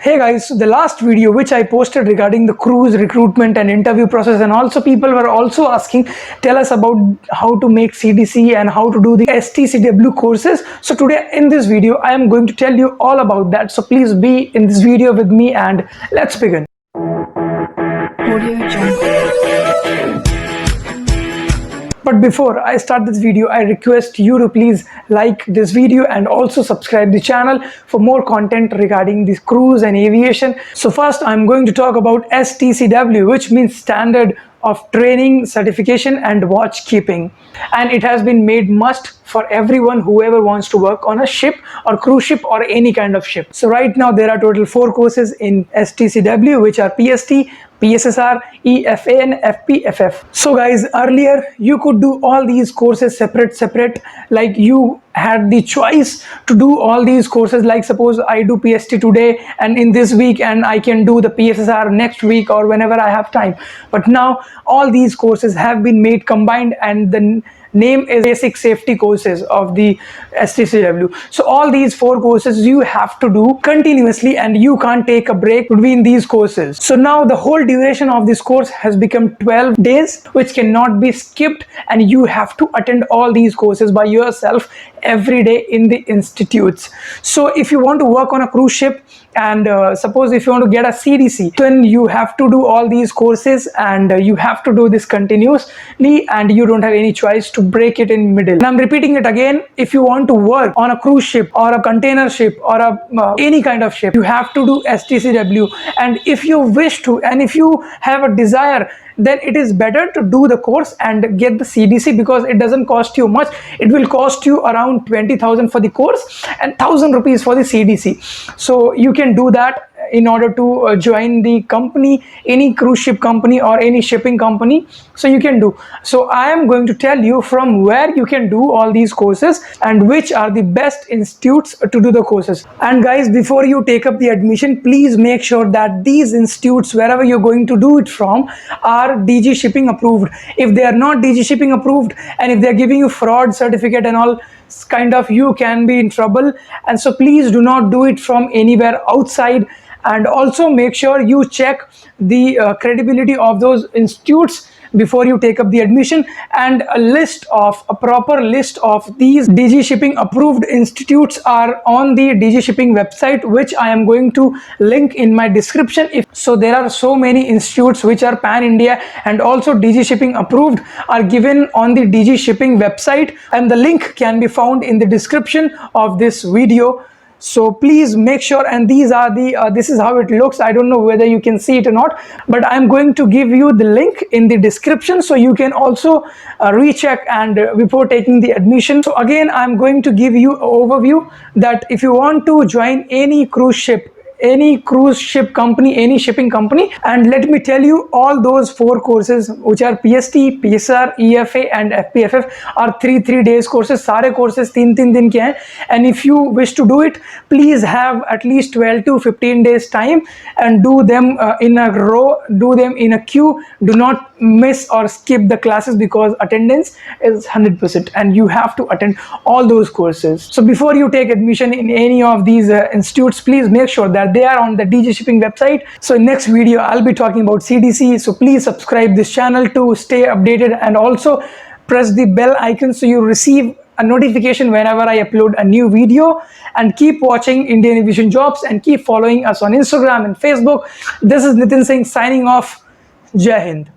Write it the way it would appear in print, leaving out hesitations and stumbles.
Hey guys, so the last video which I posted regarding the cruise recruitment and interview process, and also people were also asking, tell us about how to make CDC and how to do the STCW courses. So today in this video, I am going to tell you all about that. So please be in this video with me and let's begin. But before I start this video, I request you to please like this video and also subscribe the channel for more content regarding this cruise and aviation. So first I'm going to talk about STCW, which means Standard of Training, Certification and Watch Keeping. And it has been made must for everyone whoever wants to work on a ship or cruise ship or any kind of ship. So right now there are total 4 courses in STCW, which are PST, PSSR, EFA and FPFF. So guys, earlier you could do all these courses separate, like you had the choice to do all these courses, like suppose I do PST today and in this week, and I can do the PSSR next week or whenever I have time. But now all these courses have been made combined, and the name is Basic Safety Courses of the STCW. So all these 4 courses you have to do continuously and you can't take a break between these courses. So now the whole duration of this course has become 12 days, which cannot be skipped, and you have to attend all these courses by yourself every day in the institutes. So if you want to work on a cruise ship, and suppose if you want to get a CDC, then you have to do all these courses, and you have to do this continuously, and you don't have any choice to break it in middle. And I'm repeating it again, if you want to work on a cruise ship or a container ship or a any kind of ship, you have to do STCW. And if you wish to, and if you have a desire, then it is better to do the course and get the CDC, because it doesn't cost you much. It will cost you around 20,000 for the course and 1,000 rupees for the CDC. So you can do that in order to join the company, any cruise ship company or any shipping company. So you can do. So I am going to tell you from where you can do all these courses and which are the best institutes to do the courses. And guys, before you take up the admission, please make sure that these institutes, wherever you're going to do it from, are DG shipping approved. If they are not DG shipping approved, and if they're giving you fraud certificate and all kind of, you can be in trouble. And so please do not do it from anywhere outside. And also make sure you check the credibility of those institutes before you take up the admission. And a proper list of these DG shipping approved institutes are on the DG shipping website, which I am going to link in my description. So there are so many institutes which are pan India and also DG shipping approved are given on the DG shipping website, and the link can be found in the description of this video. So please make sure, and these are the this is how it looks. I don't know whether you can see it or not, but I'm going to give you the link in the description, so you can also recheck and before taking the admission. So again, I'm going to give you an overview that if you want to join any cruise ship, any cruise ship company, any shipping company, and let me tell you, all those 4 courses, which are PST, PSR, EFA and FPFF, are 3 days courses. Sare courses 3 दिन के हैं, and if you wish to do it, please have at least 12 to 15 days time and do them in a row, do them in a queue. Do not miss or skip the classes, because attendance is 100% and you have to attend all those courses. So before you take admission in any of these institutes, please make sure that they are on the DG shipping website. So in next video I'll be talking about CDC. So please subscribe this channel to stay updated, and also press the bell icon so you receive a notification whenever I upload a new video. And keep watching Indian Aviation Jobs and keep following us on Instagram and Facebook. This is Nitin Singh signing off. Jai Hind.